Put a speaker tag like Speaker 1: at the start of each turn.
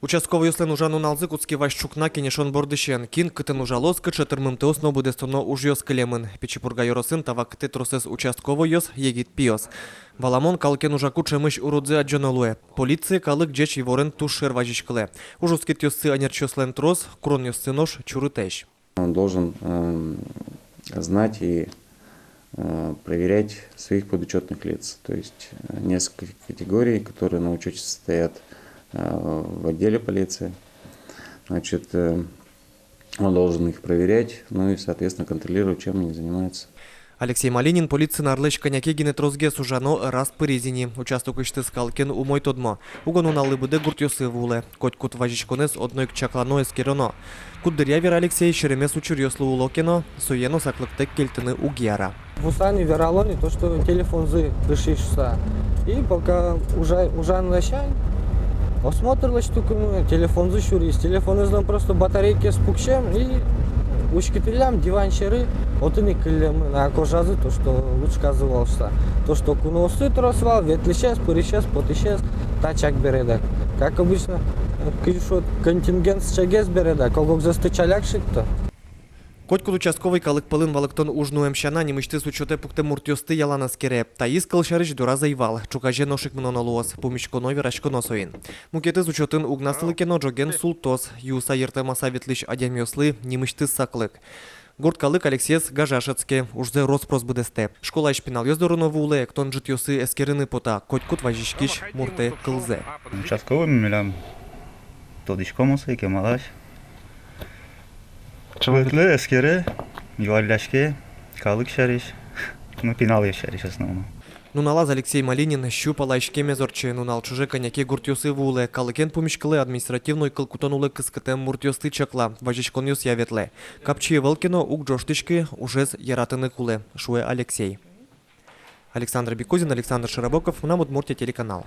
Speaker 1: Участковый юслен ужану налзы куцки Ващукна кенешон бордышен. Кин кытын ужалоска 4 теосно буде стоно уж йос клемын. Печипурга йоросын тава кыты тросес участковый йос егит пиос. Валамон калкен ужаку чемыш урудзе аджонолуэ. Полиция калык джеч ворен тушер важичкле. Ужускит йосы анерчослен трос, крон йосы нож чурытещ.
Speaker 2: Он должен знать и проверять своих подучетных лиц. То есть несколько категорий, которые на учете стоят в отделе полиции. Значит, он должен их проверять, ну и, соответственно, контролировать, чем они занимаются.
Speaker 1: Алексей Малинин полиция нарлыч коняки генетрозге сужано раз порезини. Участок ишты скалкен умой тодмо. Угону налли буде гуртьосы вуле. Коть кут важичконес одной чаклано эскерено. Кут дырявер Алексей шеремес учурьослу улокено, суено саклыктек кельтыны угьяра.
Speaker 3: В Усане вералоне то, что телефон пришишься. И пока уже начать, осмотрелась штука, телефон щурись. Телефон издам просто батарейки с пукчем и учкителям диванчеры, вот и никелем на кожазы, то, что лучше казывался. То, что куносы тросвал, ветлищес, порищес, потищес, тачак береда. Как обычно, контингент с чагес береда, колгок застычаляк шит-то.
Speaker 1: Котькут участковый калык пылын валыктон ужну эмщана немышты с учете пукте муртьосты ялана скере. Таис калшарыч дура заивал. Чукаже ношик мнонолуос. Помещконой верашконосоин. Мукеты с учетын угнасылы кено джоген султос. Юса ертемаса ветлищ адямёслы немышты саклык. Гурт калык Алексеес гажашецке. Ужзе роспрос будесте. Школа ишпинал ёздоруно вуле. Ктон джитьосы эскерыны пота. Котькут важишкиш мурте кылзе.
Speaker 4: Участковый милям. Тодишкомосы кемалаш. Ветле, эскере, юалляшке, калык шариш, ну пинал я шариш основном.
Speaker 1: Нуналаз Алексей Малинин щупала ишкеме зорче, нунал чуже коняки гуртьосы вуле, калыкен помешкале административной калкутонуле кыскатем муртьосты чакла, важичкон юс яветле. Капчие Волкино ук джоштышки ужез яратыны куле, шуе Алексей. Александр Бекузин, Александр Широбоков, Намудмуртия телеканал.